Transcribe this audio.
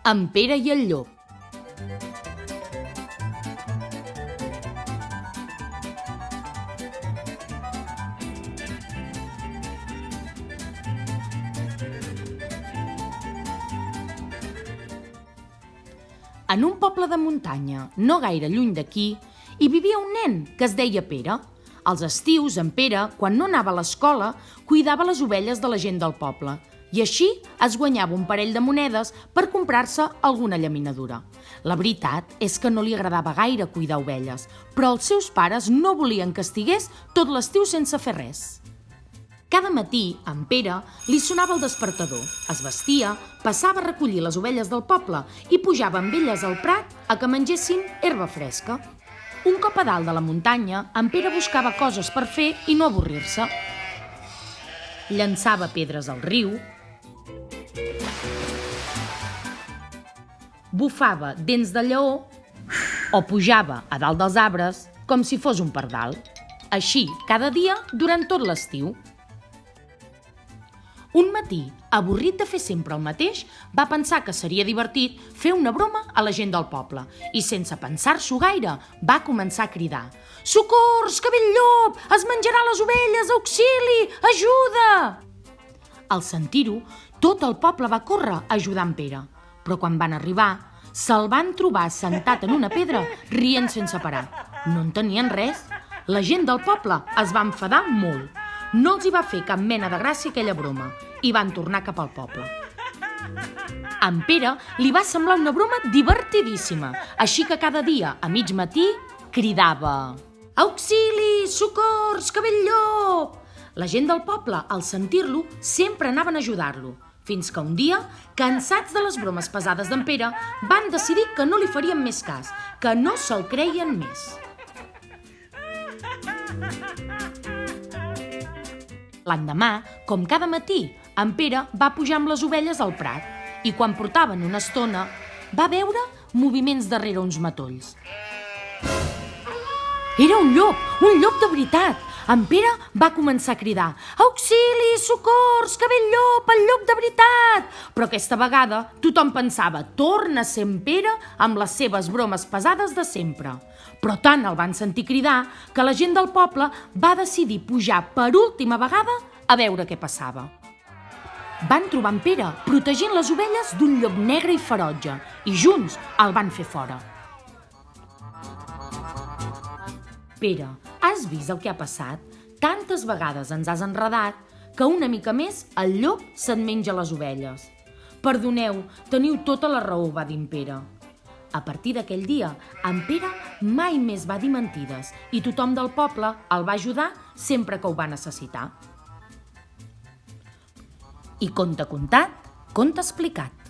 En Pere i el llop. En un poble de muntanya, no gaire lluny d'aquí, hi vivia un nen que es deia Pere. Als estius, en Pere, quan no anava a l'escola, cuidava les ovelles de la gent del poble i així es guanyava un parell de monedes per comprar-se alguna llaminadura. La veritat és que no li agradava gaire cuidar ovelles, però els seus pares no volien que estigués tot l'estiu sense fer res. Cada matí, a en Pere li sonava el despertador, es vestia, passava a recollir les ovelles del poble i pujava amb elles al prat a que mengessin herba fresca. Un cop a dalt de la muntanya, en Pere buscava coses per fer i no avorrir-se. Llançava pedres al riu, bufava dents de lleó o pujava a dalt dels arbres com si fos un pardal. Així, cada dia durant tot l'estiu. Un matí, avorrit de fer sempre el mateix, va pensar que seria divertit fer una broma a la gent del poble i, sense pensar-s'ho gaire, va començar a cridar: «Socors, que ve el llop! Es menjarà les ovelles! Auxili! Ajuda!» Al sentir-ho, tot el poble va córrer a ajudar en Pere, però quan van arribar, se'l van trobar sentat en una pedra rient sense parar. No entenien res. La gent del poble es va enfadar molt. No els hi va fer cap mena de gràcia aquella broma i van tornar cap al poble. A en Pere li va semblar una broma divertidíssima, així que cada dia, a mig matí, cridava: «Auxili! Socors! Que ve el llop!» La gent del poble, al sentir-lo, sempre anaven a ajudar-lo, fins que un dia, cansats de les bromes pesades d'en Pere, van decidir que no li farien més cas, que no se'l creien més. L'endemà, com cada matí, en Pere va pujar amb les ovelles al prat i quan portaven una estona va veure moviments darrere uns matolls. Era un llop de veritat! En Pere va començar a cridar: «Auxili! Socors! Que ve el llop de veritat!» Però aquesta vegada tothom pensava: «Torna a ser en Pere amb les seves bromes pesades de sempre». Però tant el van sentir cridar que la gent del poble va decidir pujar per última vegada a veure què passava. Van trobar en Pere protegint les ovelles d'un llop negre i ferotge i junts el van fer fora. «Pere, has vist el que ha passat? Tantes vegades ens has enredat que una mica més el llop se't menja les ovelles». «Perdoneu, teniu tota la raó», va dir en Pere. A partir d'aquell dia, en Pere mai més va dir mentides i tothom del poble el va ajudar sempre que ho va necessitar. I conte contat, conte explicat.